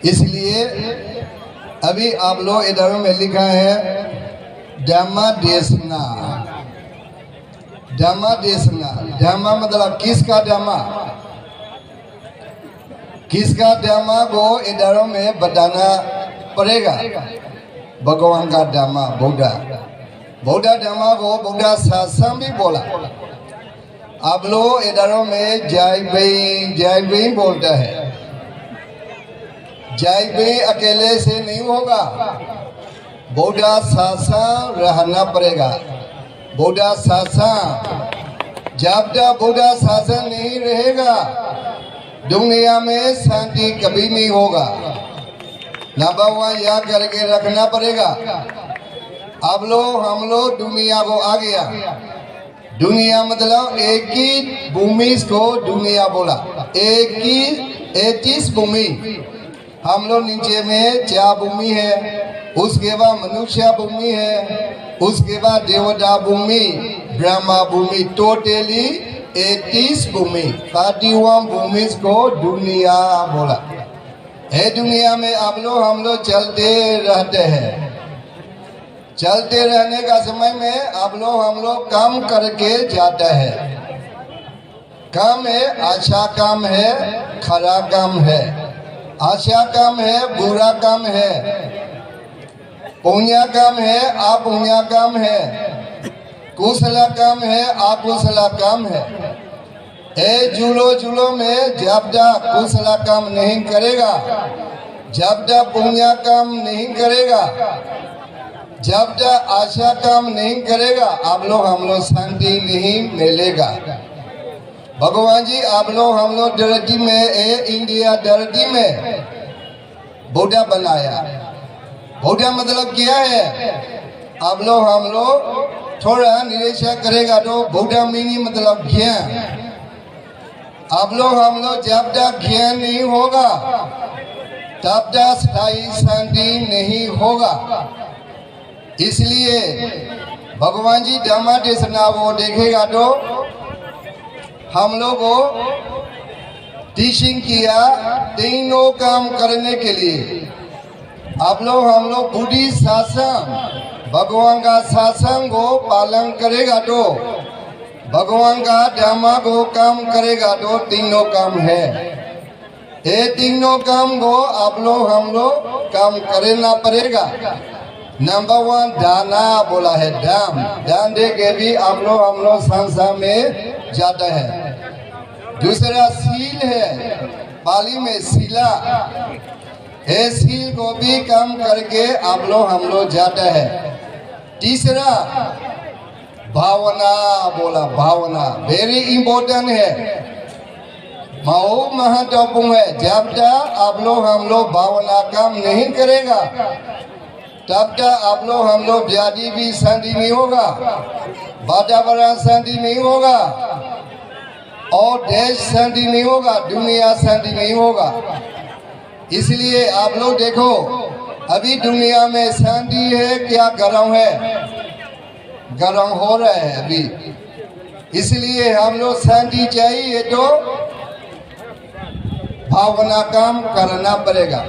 इसलिए अभी आप लोग इधर में लिखा है धम्मा देशना। धम्मा देशना, धम्मा मतलब किसका धम्मा, किसका धम्मा को इधरों में बताना पड़ेगा। भगवान का धम्मा बुद्धा, बुद्धा धम्मा को बुद्धा शासन भी बोला। आप लोग इधरों में जय भी बोलता है। जय भी अकेले से नहीं होगा, बुद्धा शासन रहना पड़ेगा। बुद्धा शासन, जब तक बुद्धा शासन नहीं रहेगा दुनिया में शांति कभी नहीं होगा। नंबर वन यह करके रखना पड़ेगा। अब लोग हम लोग दुनिया को आ गया। दुनिया मतलब एक ही भूमि को दुनिया बोला, एक ही 33 भूमि। हम लोग नीचे में 4 भूमि है, उसके बाद मनुष्य भूमि है, उसके बाद देवता भूमि, ब्रह्मा भूमि, टोटली 33 भूमि, 31 भूमि को दुनिया बोला। है दुनिया में आप लोग हम लोग चलते रहते हैं। चलते रहने का समय में आप लोग हम लोग काम करके जाते हैं। काम है, अच्छा काम है, खराब काम है, अच्छा काम है, बुरा काम है, पुण्य काम है, अपुण्य काम है, कुशला काम है, अकुशला काम है। ए जुलो में जब तक कुशला काम नहीं करेगा, जब तक पुण्य काम नहीं करेगा, जब तक अच्छा काम नहीं करेगा, आप लोग हम लोग शांति नहीं मिलेगा। भगवान जी आप लोग हम लोग धरती में, इंडिया धरती में बुद्धा बनाया। बुद्धा मतलब क्या है? आप लोग हम लोग थोड़ा निरीक्षण करेगा तो बुद्धा मीनिंग मतलब ज्ञान। आप लोग हम लोग जब तक ज्ञान नहीं होगा तब तक स्थायी शांति नहीं होगा। इसलिए भगवान जी धम्मा देशना वो देखेगा तो हम लोग को टीचिंग किया तीनों काम करने के लिए। आप लोग हम लोग बुद्धि शासन, भगवान का शासन को पालन करेगा तो, भगवान का धम्मा को काम करेगा तो तीनों काम है। ये तीनों काम को आप लोग हम लोग काम करना पड़ेगा। नंबर 1 दाना बोला है, दान दे के भी आप लोग हम लोग संसार में जाता है। दूसरा सील है, पाली में सीला है, सील को भी काम करके आप लोग हम लोग जाता है। तीसरा भावना बोला, भावना वेरी इंपॉर्टेंट है, बहुत महत्वपूर्ण है। जब तक आप लोग हम लोग भावना काम नहीं करेगा तब तक आप लोग हम लोग व्याधि भी शांति नहीं होगा, वातावरण शांति नहीं होगा और देश शांति नहीं होगा, दुनिया शांति नहीं होगा। इसलिए आप लोग देखो अभी दुनिया में शांति है क्या गरम है, गरम हो रहा है अभी। इसलिए हम लोग शांति चाहिए तो भावना काम करना पड़ेगा।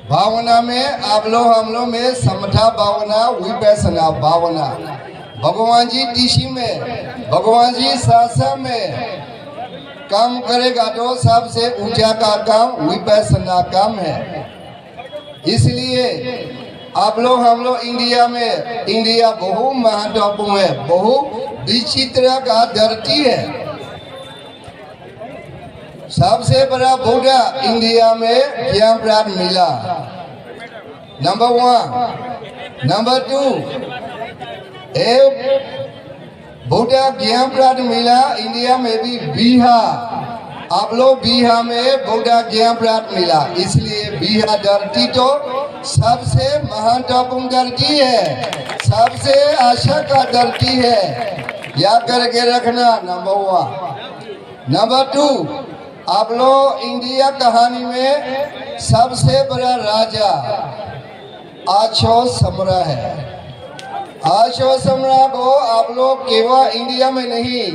भावना में आप लोग हम लोग में समता भावना, विपैसना भावना, भगवान जी ऋषि में, भगवान जी शासन में काम करेगा तो सबसे ऊंचा का काम विपैसना काम है। इसलिए आप लोग हम लोग इंडिया में, इंडिया बहुत महत्वपूर्ण है, बहुत विचित्र का धरती है। सबसे बड़ा बुद्धा इंडिया में ज्ञान प्राप्त मिला, नंबर 1। नंबर 2, बुद्धा ज्ञान प्राप्त मिला इंडिया में भी बिहार। आप लोग बिहार में बुद्धा ज्ञान प्राप्त मिला, इसलिए बिहार धरती तो सबसे महत्वपूर्ण धरती है, सबसे आशा का धरती है, याद करके रखना। नंबर 1। नंबर 2, आप लोग इंडिया कहानी में सबसे बड़ा राजा अशोक सम्राट है। अशोक सम्राट को आप लोग केवल इंडिया में नहीं,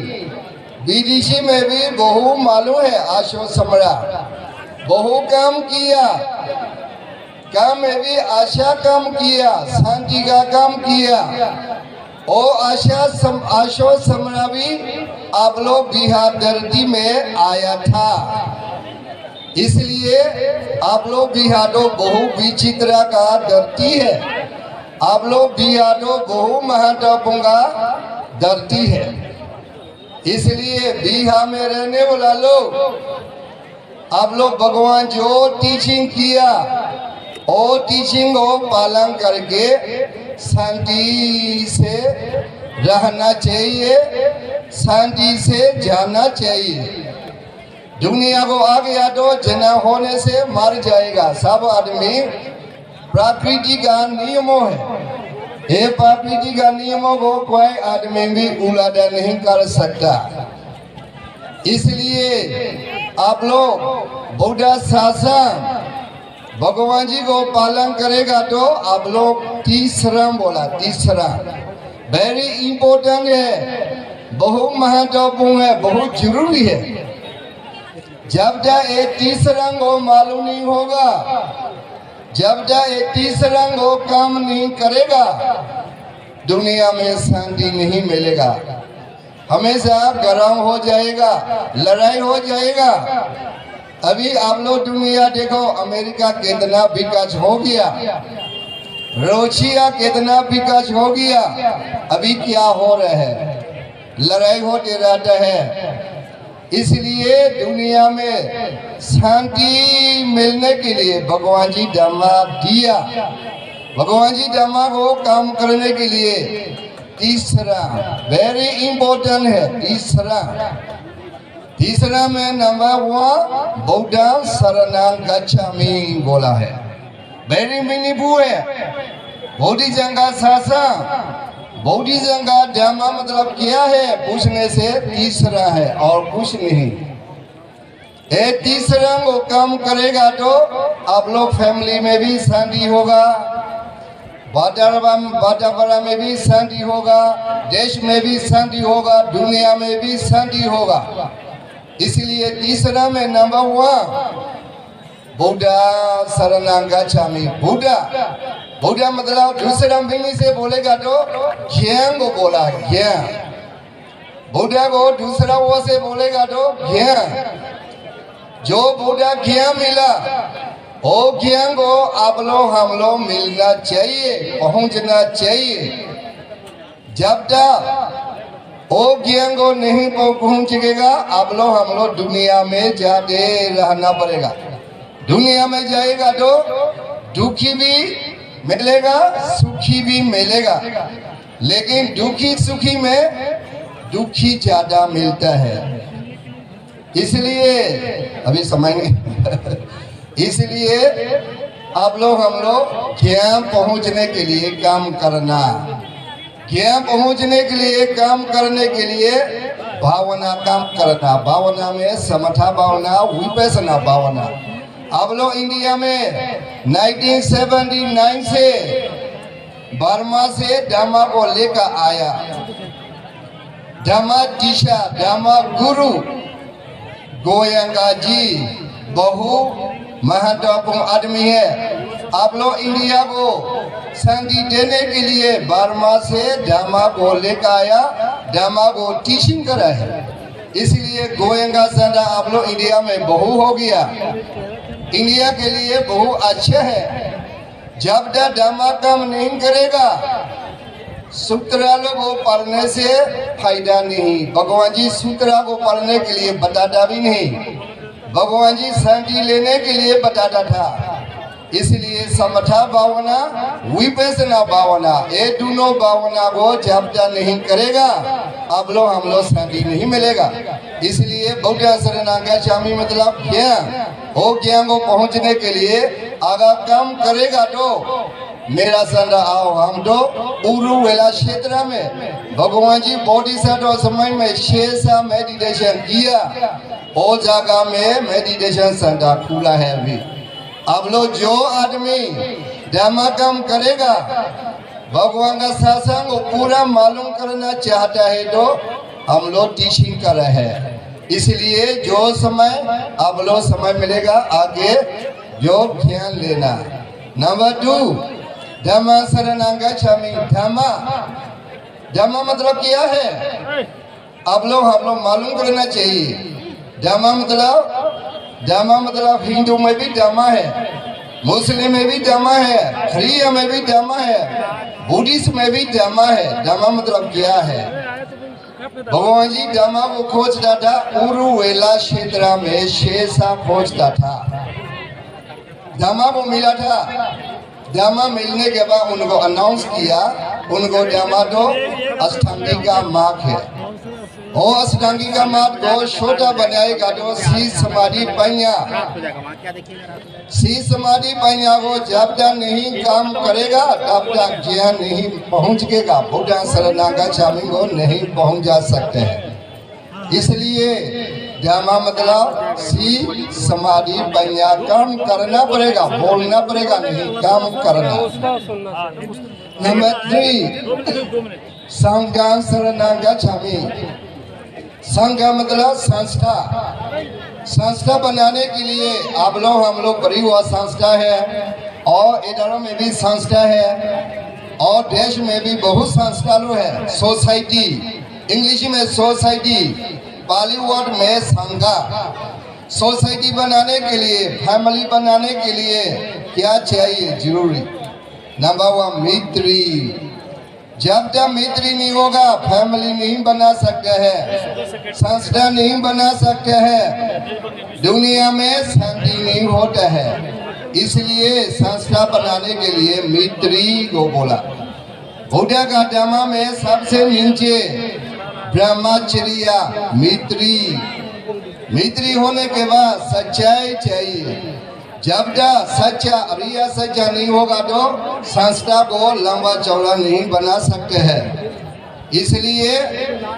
विदेशी में भी बहुत मालूम है। अशोक सम्राट बहुत काम किया, काम में भी आशा काम किया, शांति का काम किया। और अशोक सम्राट भी आप लोग बिहार धरती में आया था, इसलिए आप लोग बिहारो बहुत विचित्र का धरती है। आप लोग बिहारो बहुत महत्वपूर्ण का धरती है। इसलिए बिहार में रहने वाला लोग, आप लोग भगवान जो टीचिंग किया और टीचिंग को पालन करके शांति से रहना चाहिए, शांति से जाना चाहिए। दुनिया को आ गया तो जना होने से मर जाएगा सब आदमी। प्रकृति का नियमों है, ये प्रकृति का नियमों को कोई आदमी भी उल्टा नहीं कर सकता। इसलिए आप लोग बुद्ध शासन भगवान जी को पालन करेगा तो आप लोग तीसरा बोला, तीसरा वेरी इंपॉर्टेंट है, बहुत महत्वपूर्ण है, बहुत जरूरी है। जब तक ये तीसरा को मालूम नहीं होगा, जब तक ये तीसरा को काम नहीं करेगा, दुनिया में शांति नहीं मिलेगा, हमेशा गरम हो जाएगा, लड़ाई हो जाएगा। अभी आप लोग दुनिया देखो, अमेरिका कितना विकास हो गया, रशिया कितना विकास हो गया, अभी क्या हो रहा है, लड़ाई होते रहता है। इसलिए दुनिया में शांति मिलने के लिए भगवान जी धर्म दिया, भगवान जी धर्म को काम करने के लिए तीसरा वेरी इंपॉर्टेंट है। तीसरा में नंबर 1 बुद्ध शरणं गच्छामि बोला है, वेरी मीनिंगफुल है। बुद्धिज्म का शासन, बुद्धिज्म का धर्म मतलब क्या है पूछने से तीसरा है और कुछ नहीं। ये तीसरा को काम करेगा तो आप लोग फैमिली में भी शांति होगा, वातावरण में भी शांति होगा, देश में भी शांति होगा, दुनिया में भी शांति होगा। इसलिए तीसरा में नंबर 1 बुद्ध शरणं गच्छामि। बुद्ध मतलब दूसरा मीनिंग से बोलेगा तो ज्ञान को बोला, ज्ञान। बुद्ध को दूसरा वो से बोलेगा तो ज्ञान। जो बुद्ध ज्ञान मिला वो ज्ञान को आप लोग हम लोग मिलना चाहिए, पहुंचना चाहिए। जब तक वो ज्ञान को नहीं पहुंचेगा, आप लोग हम लोग दुनिया में जाते रहना पड़ेगा। दुनिया में जाएगा तो दुखी भी मिलेगा, सुखी भी मिलेगा, लेकिन दुखी सुखी में दुखी ज्यादा मिलता है। इसलिए अभी समय नहीं इसलिए आप लोग हम लोग ज्ञान पहुंचने के लिए काम करना, ज्ञान पहुंचने के लिए काम करने के लिए भावना काम करना। भावना में समथा भावना, विपश्यना भावना। आप लोग इंडिया में 1979 से बर्मा से धम्मा को लेकर आया। धम्मा टीचर, धम्मा गुरु गोयंका जी बहु महत्वपूर्ण आदमी है। आप लोग इंडिया को शांति देने के लिए बर्मा से धम्मा को लेकर आया, धम्मा को टीचिंग करा है। इसलिए गोयंका संडा आप लोग इंडिया में बहु हो गया। इंडिया के लिए बहु अच्छे है। जब तक धम्मा काम नहीं करेगा सूत्रा को पढ़ने से फायदा नहीं। भगवान जी सूत्रा को पढ़ने के लिए बताता भी नहीं, भगवान जी शांति लेने के लिए बताता था। इसलिए समथा भावना, विपश्यना भावना, ये दोनों भावना को जब तक नहीं करेगा आप लोग हम लोग शांति नहीं मिलेगा। इसलिए बौद्ध शरणागच्छामि मतलब ज्ञान, वो ज्ञान को पहुंचने के लिए अगर काम करेगा तो मेरा संग आओ। हम तो उरुवेला क्षेत्र में भगवान जी बोधिसत्व समय में 6 साल मेडिटेशन किया। वो जगह में मेडिटेशन सेंटर खुला है अभी। अब लोग जो आदमी धम्मा काम करेगा, भगवान का शासन को पूरा मालूम करना चाहता है तो हम लोग टीचिंग कर रहे हैं। इसलिए जो समय अब लोग समय मिलेगा आगे जो ज्ञान लेना। नंबर 2 धम्मा शरणागच्छामि। धम्मा, धम्मा मतलब क्या है आप लोग हम लोग मालूम करना चाहिए। धम्मा मतलब हिंदू में भी धम्मा है, मुस्लिम में भी धम्मा है, ख्रिस्ती में भी धम्मा है, बुद्धिस्ट में भी धम्मा है। धम्मा मतलब क्या है? भगवान जी धम्मा को खोजता था, उरुवेला क्षेत्र में 6 साल खोजता था। धम्मा को मिला था। धम्मा मिलने के बाद उनको अनाउंस किया, उनको धम्मा तो अष्टांगिका मार्ग है। वो अष्टांगिका मार्ग को छोटा बनाएगा तो शीश समाधि पैया, शीश समाधि पैया को जब तक नहीं काम करेगा तब तक ज्ञान नहीं पहुंचेगा। बुद्ध शरणागच्छामि को नहीं पहुंच जा सकते हैं। इसलिए धम्मा मतलब शी समाधि पैया काम करना पड़ेगा, बोलना पड़ेगा नहीं, काम करना। नंबर 3 संघ शरणागच्छामि। संघ मतलब संस्था। संस्था बनाने के लिए आप लोग हम लोग बड़ी हुआ संस्था है और इधरों में भी संस्था है और देश में भी बहुत संस्था लोग है। सोसाइटी, इंग्लिश में सोसाइटी, पाली वर्ड में संघा। सोसाइटी बनाने के लिए, फैमिली बनाने के लिए क्या चाहिए? जरूरी नंबर 1 मित्री। जब तक मित्री नहीं होगा फैमिली नहीं बना सकते हैं, संस्था नहीं बना सकते हैं, दुनिया में शांति नहीं होता है। इसलिए संस्था बनाने के लिए मित्री को बोला। बुद्ध का धम्मा में सबसे नीचे ब्रह्मचर्य, मित्री। मित्री होने के बाद सच्चाई चाहिए। जब तक सच्चा अरिया सच्चा नहीं होगा तो संस्था को लंबा चौड़ा नहीं बना सकते हैं। इसलिए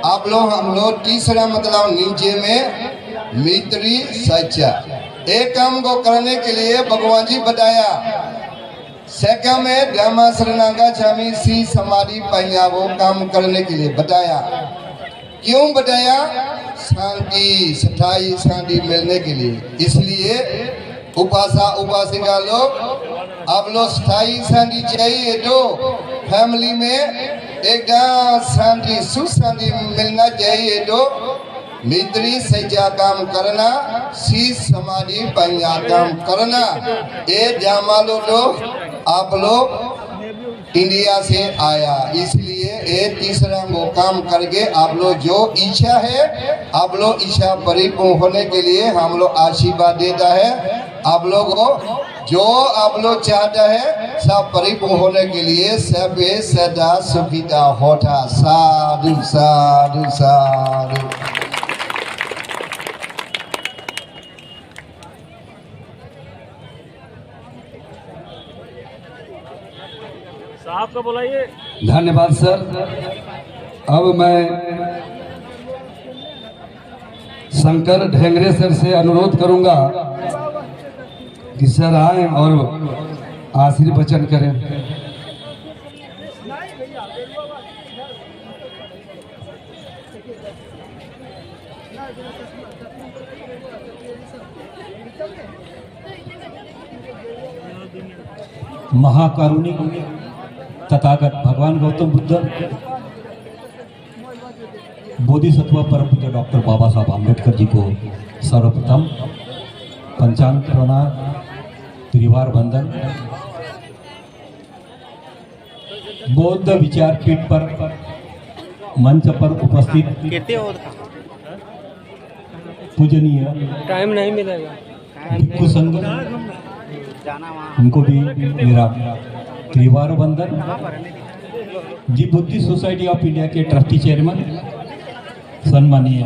आप लोग हम लोग तीसरा मतलब नीचे में मित्री सच्चा। एक काम को करने के लिए भगवान जी बताया। सेकंड में धम्मा शरणागच्छामि शी समाधि पैया वो काम करने के लिए बताया। क्यों बताया? शांति, स्थायी शांति मिलने के लिए। इसलिए उपासिका लोग आप लोग स्थायी शांति चाहिए तो फैमिली में एकदम शांति, सुख शांति मिलना चाहिए तो मित्री सच्चा काम करना, शीश समाधि पैया काम करना। ये धम्मा तो आप लोग इंडिया से आया। इसलिए ये तीसरा वो काम करके आप लोग जो इच्छा है आप लोग इच्छा परिपूर्ण होने के लिए हम लोग आशीर्वाद देता है। आप लोग को जो आप लोग चाहता है सब परिपूर्ण होने के लिए सब सदा सुखिता होता। साधु साधु साधु। धन्यवाद सर। अब मैं शंकर ढेंगरे सर से अनुरोध करूंगा कि सर आए और आशीर्वचन करें। महाकारुणिक तथागत भगवान गौतम बुद्ध, बोधिसत्व परम पूज्य डॉक्टर बाबा साहब आम्बेडकर जी को सर्वप्रथम पंचांग प्रणाम, त्रिवार वंदन। बौद्ध विचारपीठ पर मंच पर उपस्थित पूजनीय टाइम नहीं मिलेगा, भिक्षु संघ, उनको भी मेरा त्रिवार वंदन। जी बुद्धिस्ट सोसाइटी ऑफ इंडिया के ट्रस्टी चेयरमैन सन्माननीय